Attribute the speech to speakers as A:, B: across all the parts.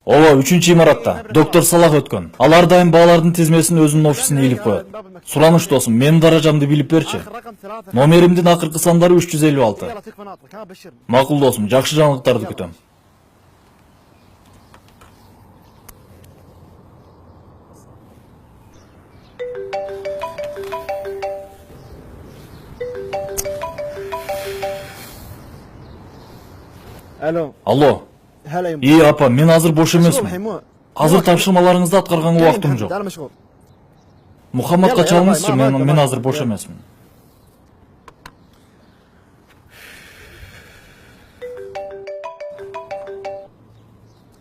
A: Ооба, 3-имаратта. Доктор Салах өткөн. Ал ар дайым баалардын тизмесин өзүнүн офисине илип коет. Сураныш досум, менин даражамды билип берчи. Номеримдин акыркы сандары 356. Макул досум, жакшы жаңылыктарды күтөм. Алло. Апа, мен азыр бош эмесмин. Азыр тапшырмаларыңызды аткарганга убактым жок. Мухаммадка чалыңызчы, мен азыр бош эмесмин.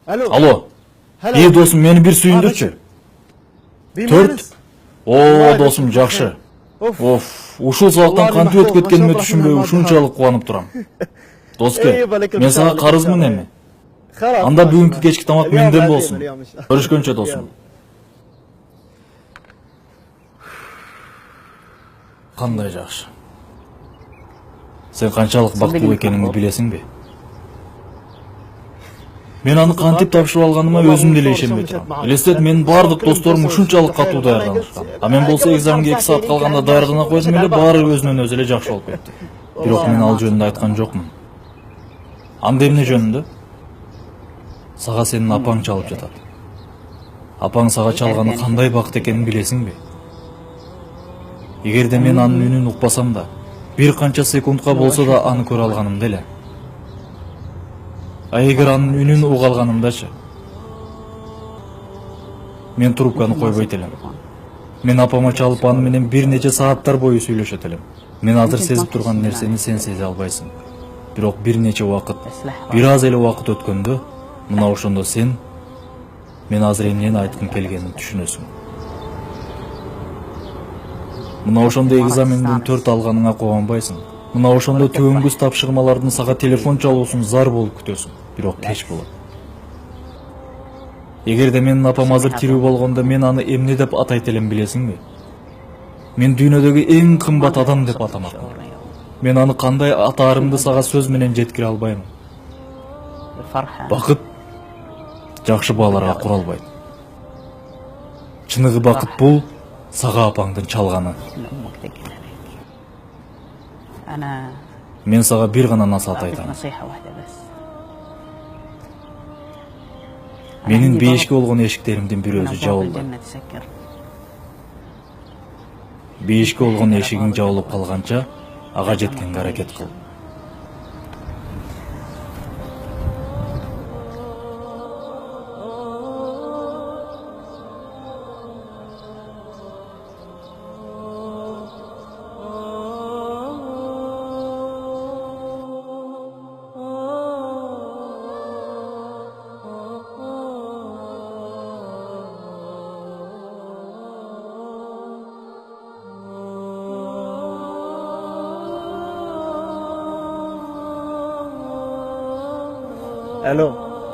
A: Алло. Досум, мени бир сүйүндүрчү. 4. О, досум, жакшы. Ушул сабактан кантип өтүп кеткениме түшүнбөй ушунчалык кубанып турам. Доске, мен сага карызмын эми. Анда бүгүнкү кечки тамак менден болсун. Көрүшкөнчө досум. Кандай жакшы. Сен канчалык бактылуу экениңди билесиңби? Мен аны кантип тапшырып алганыма өзүм деле ишенбей турам. Элестет, менин бардык досторум ушунчалык катуу даярданышкан. А мен болсо экзаменге 2 саат калганда даяр гана койдум эле, баары өзүнөн өзү эле жакшы болуп кетти. Бирок мен ал жөнүндө айткан жокмун. Анда эмне жөнүндө? Сага сенин апаң чалып жатат. Апаң сага чалганы кандай бакыт экенин билесиңби? Эгерде мен анын үнүн укпасам да, бир канча секундка болсо да аны көрө алганымда эле. А эгер анын үнүн уга алганымдачы? Мен трубканы койбойт элем. Мен апама чалып аны менен бир нече сааттар бою сүйлөшөт элем. Мен азыр сезип турган нерсени сен сезе албайсың. Бирок бир нече убакыт, бир аз эле убакыт өткөндө, мына ошондо сен мен азыр эмнени айткым келгенин түшүнөсүң. Мына ошондо экзамендин 4 алганыңа кубанбайсың. Мына ошондо түбөңгүс тапшырмалардын сага телефон чалуусун зар болуп күтөсүң. Бирок кеч болот. Эгерде менин апам азыр тирүү болгондо мен аны эмне деп атайт элем билесиңби? Мен дүйнөдөгү эң кымбат адам деп атамакмын. Мен аны кандай атаарымды сага сөз менен жеткире албайм. Бакыт жакшы бааларга куралбайт. Чыныгы бакыт бул сага апаңдын чалганы. Мен сага бир гана насаат айтам. Менин бейишке болгон эшиктеримдин бир өзү жабылды. Бейишке болгон эшигиң жабылып калганча ага жеткенге аракет кыл.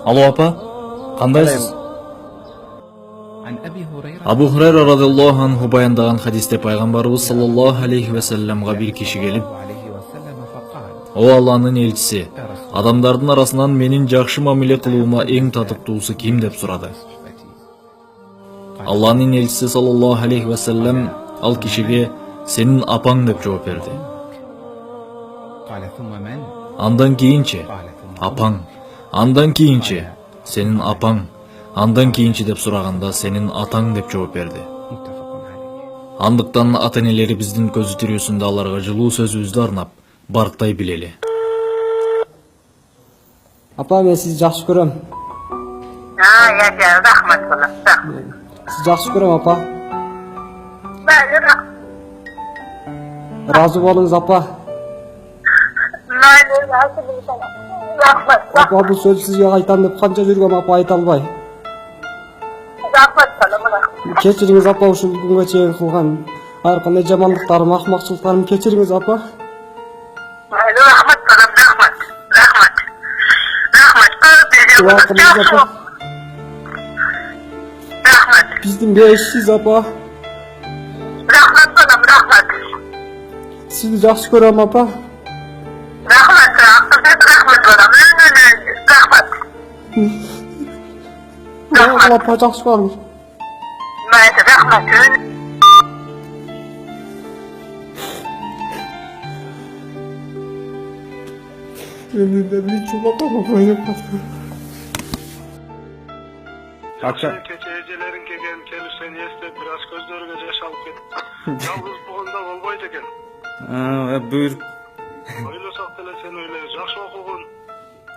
A: Алло, апа, кандайсыз? Абу Хурайра радиаллаху анху баяндаган хадисте пайгамбарыбыз саллаллаху алейхи ва салламга бир киши келип: "О Алланын элчиси, адамдардын арасынан менин жакшы мамиле кылуума эң татыктуусу ким?" деп сурады. Алланын элчиси саллаллаху алейхи ва саллам ал кишиге "Сенин апаң" деп жооп берди. Андан кийинчи "Апаң", андан кийинчи "Сенин апаң", андан кийинчи деп сураганда "Сенин атаң" деп жооп берди. Андыктан ата-энелерибиздин көзү тирүүсүндө аларга жылуу сөзүбүздү арнап барктай билели.
B: Апа, мен сизди жакшы көрөм.
C: Рахмат болот.
B: Сизди жакшы көрөм, апа. Разы болуңуз, апа. Апа, бул сөздү сизге айтам деп канча жүргөм, апа, айта албай. Кечириңиз, апа, ушул күнгө чейин кылган ар кандай жамандыктарым, акмакчылыктарым кечириңиз, апа.
C: Рахмат, рахмат. Рахмат.
B: Биздин бешсиз, апа.
C: Рахмат, рахмат.
B: Сизди жакшы көрөм, апа.
C: Рахмат, рахмат.
B: апа жакшы көрүм.
C: Maysa rahmat.
B: Мен чулап койдум.
D: Акча.
E: Kecha ejelering kelgan kelishini eslab biraz ko'zlariga yosh olib ketdi. Yolg'iz bo'lganda bo'lmaydi ekan.
D: Buyur.
E: O'ylasak da sen öyle yaxshi o'qig'in.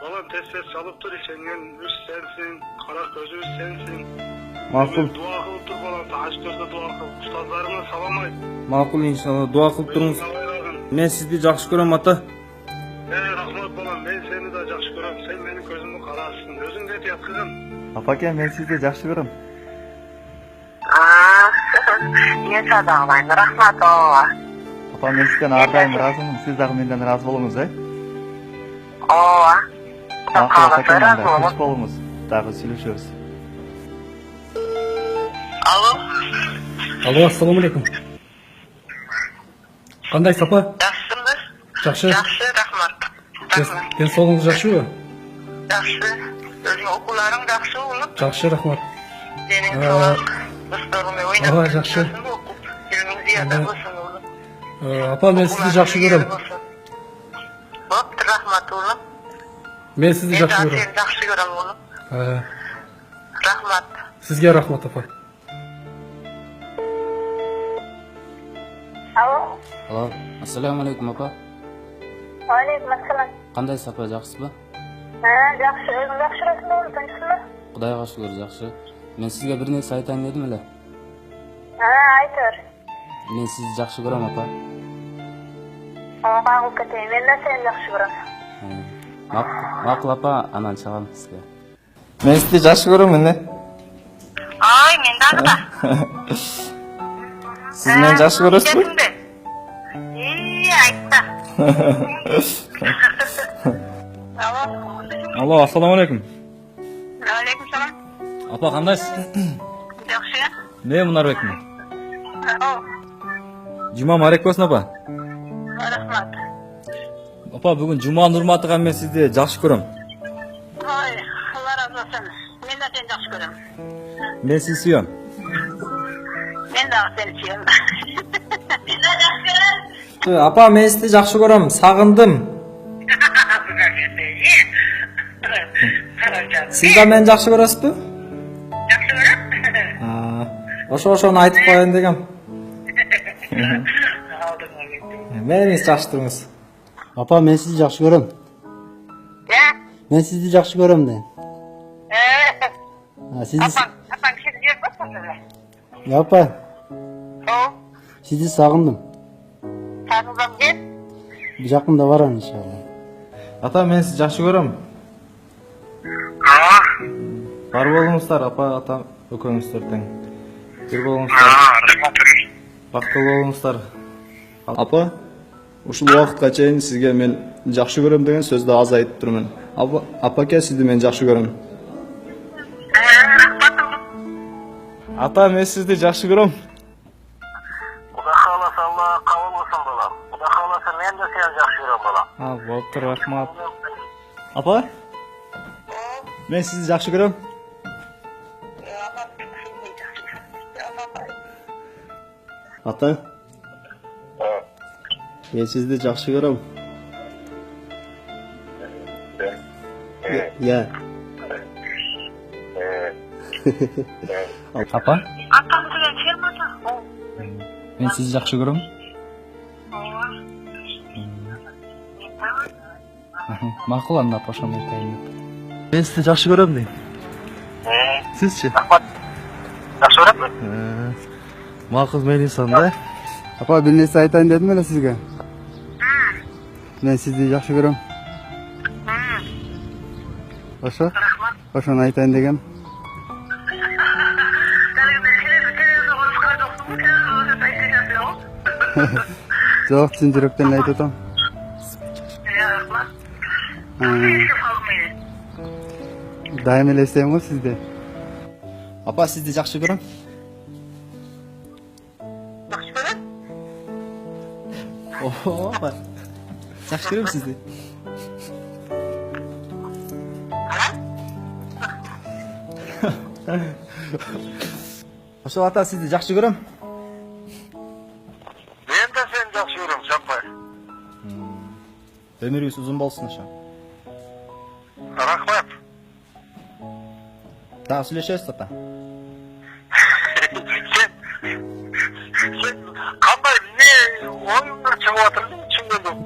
E: Bolam tez chalib tur, sengen üç sensin, qara ko'zi üç sensin.
D: Ma'qul.
E: Duo qilib tur bolam, tahajjudda duo qil. Ustozlarimga salom ayt.
D: Ma'qul inshaalloh. Duo qilib turыңыз. Men sizni yaxshi ko'raman ota.
E: Rahmat bolam, men seni de yaxshi ko'raman. Sen mening ko'zimni qarasın. O'zingga ayt qizim.
D: Apaka, men sizni yaxshi ko'raman.
C: Ne sadağlayın, rahmat oğa.
D: Apa, men sizdan ardayım razımın. Siz de menden razı olunuz,
C: Oğa.
D: Apaka, razı olun. Bolunuz. Daha söylüşürüz.
C: Alo.
B: Alo, assalomu alaykum. Qanday sapa?
C: Yaxshimisiz?
B: Yaxshi.
C: Yaxshi, rahmat. Rahmat.
B: Densolig'ingiz yaxshimi?
C: Yaxshi. O'zing o'quvlaring yaxshi bo'lib,
B: Yaxshi, rahmat.
C: sening savob do'stlaringga o'ynab.
B: Aha, yaxshi.
C: Ilming ziyoda bo'lsin o'g'lim.
B: Apa, men sizni yaxshi ko'raman.
C: Bo'pti, rahmat o'g'lim.
B: Men sizni yaxshi
C: Seni
B: ko'raman.
C: yaxshi ko'raman o'g'lim. Rahmat.
B: Sizga rahmat apa.
C: Alo.
F: Alo, assalomu alaykum opa.
C: Alaykum assalom.
F: Qanday sapa, yaxshiba?
C: Yaxshi, o'zing yaxshirasizmi, tinchsizmi?
F: Xudoga shukr, yaxshi. Men sizga bir narsa aytayin dedim-la.
C: Aytur.
F: Men sizni yaxshi ko'raman opa.
C: Ma'qul ketay, men de seni yaxshi ko'raman.
F: Ma'qul opa, aman chaqam sizga.
D: Men sizni yaxshi ko'raman.
C: Ay, mendan da.
D: Siz meni yaxshi ko'rasizmi?
C: Aytdi. Alo.
D: Alo, assalomu alaykum.
C: Alaykum salom.
D: Apa, qandaysiz?
C: Yaxshi.
D: Ne Munarbekmi?
C: Alo.
D: Juma muborak bo'lsin opa.
C: Rahmat.
D: Opa, bugun juma hurmatiga men sizni yaxshi ko'raman.
C: Ay, Allah razı olsun. Men de seni yaxshi ko'raman.
D: Men sizni sevaman.
C: Men de seni seviyorum. Men de yaxshi ko'raman.
B: Apa, men sizni yaxshi ko'raman. Sag'indim. Siz de meni yaxshi ko'rasizmi?
C: Yaxshi ko'raman.
B: O'shani aytib qo'yayin degan. Meni yaxshi turыңыз. Apa, men sizni yaxshi ko'raman.
C: Ya?
B: Men sizni yaxshi ko'raman de. Sizni
C: Apang siz yer basmadınız.
B: Apa,
C: O,
B: sizni sag'indim.
C: tanıdım gel.
B: Yaqinda boraman inshaalloh.
D: Ata, men sizni yaxshi ko'raman. Бар болыңыздар, апа, ата, өкөңіздерден. Bir болыңыздар. Бақытты болыңыздар.
G: Апа, ушул убакытка чейин сизге мен жакшы көрөм деген сөздү аз айтып турмун. Апаке, сизди мен жакшы көрөм.
D: Ата, мен сізді жақсы көрем.
E: Xudo xolasa Alloh qabul qilsin bolam. Xudo xolasa men de seni yaxshi ko'raman bolam.
D: Bo'pti, rahmat. Апа, мен сізді жақсы көрем.
G: Ата, мен сизди жакшы көрөм. Я.
D: Апа,
C: Atam degan firmada.
D: мен сізді жақсы көрем. Мақұл, анда апа, ошоны айтайын. Мен сізді жақсы көрем дейм. Сізші?
E: Yaxshi ko'raman.
D: Мақұл, мен инсанда.
B: Апа, bir narsa aytayın dedim öyle sizge. Men sizni yaxshi ko'raman. Oshani aytayın degan. Yo'q, chin yurakdan aytib o'taman. Daim elestayman sizde.
G: Апа, сизди жакшы көрөм.
C: Yaxshi ko'raman.
G: Апа, жакшы көрөм сизди. Ошол ата сизди жакшы көрөм.
E: Мен да сени жакшы көрөм, Жаппай.
G: Өмүрүңүз узун болсун ошо.
E: Рахмат.
G: Дагы сүйлөшөбүз ата.
E: Sen kандай ne oyunlar çıkıyor, düşünmüyorum.